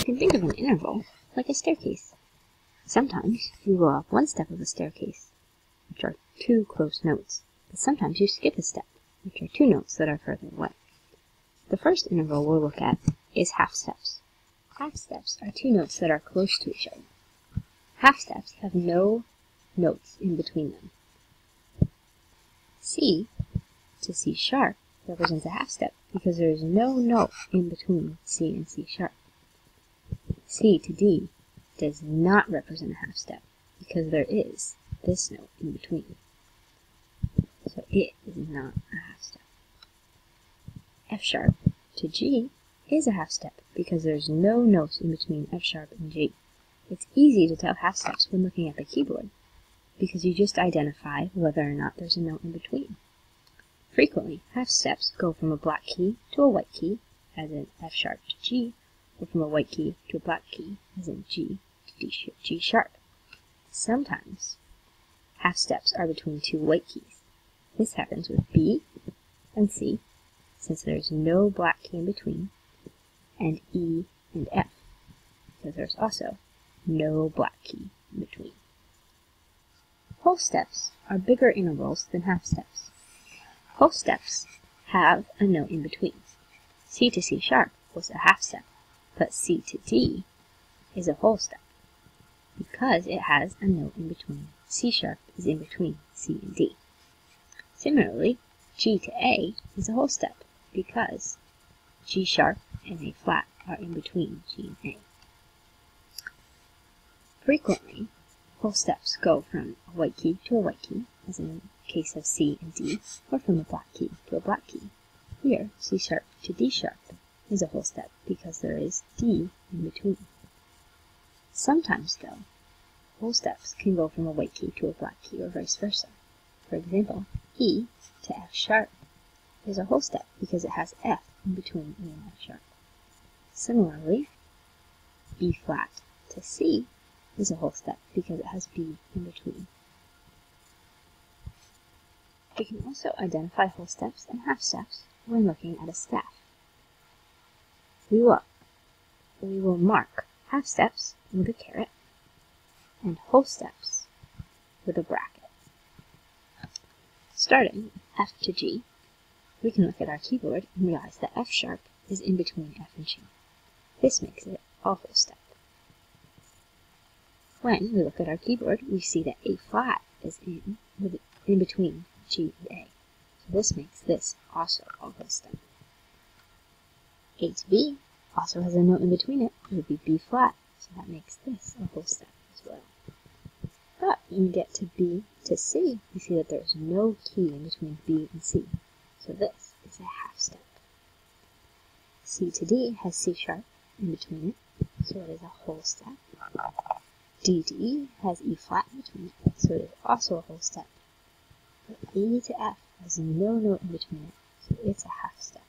can think of an interval like a staircase. Sometimes you go up one step of a staircase, which are two close notes, but sometimes you skip a step, which are two notes that are further away. The first interval we'll look at is half steps. Half steps are two notes that are close to each other. Half steps have no notes in between them. C to C sharp represents a half step because there is no note in between C and C sharp. C to D does not represent a half step because there is this note in between. So it is not a half step. F sharp to G is a half step because there's no notes in between F sharp and G. It's easy to tell half steps when looking at the keyboard because you just identify whether or not there's a note in between. Frequently, half steps go from a black key to a white key, as in F sharp to G, or from a white key to a black key, as in G to G sharp. Sometimes, half steps are between two white keys. This happens with B and C, since there's no black key in between, and E and F, because there's also no black key in between. Whole steps are bigger intervals than half steps. Whole steps have a note in between. C to C sharp was a half step, but C to D is a whole step because it has a note in between. C sharp is in between C and D. Similarly, G to A is a whole step because G sharp and A flat are in between G and A. Frequently, whole steps go from a white key to a white key, as in the case of C and D, or from a black key to a black key. Here, C sharp to D sharp is a whole step because there is D in between. Sometimes, though, whole steps can go from a white key to a black key or vice versa. For example, E to F sharp is a whole step because it has F in between E and F sharp. Similarly, B flat to C is a whole step because it has B in between. We can also identify whole steps and half steps when looking at a staff. We will mark half steps with a caret and whole steps with a bracket. Starting with F to G, we can look at our keyboard and realize that F sharp is in between F and G. This makes it a whole step. When we look at our keyboard, we see that A flat is in between G and A. So this makes this also a whole step. A to B also has a note in between it. It would be B flat, so that makes this a whole step as well. But when we get to B to C, we see that there's no key in between B and C. So this is a half step. C to D has C sharp in between it, so it is a whole step. D to E has E flat in between it, so it is also a whole step. But E to F has no note in between it, so it's a half step.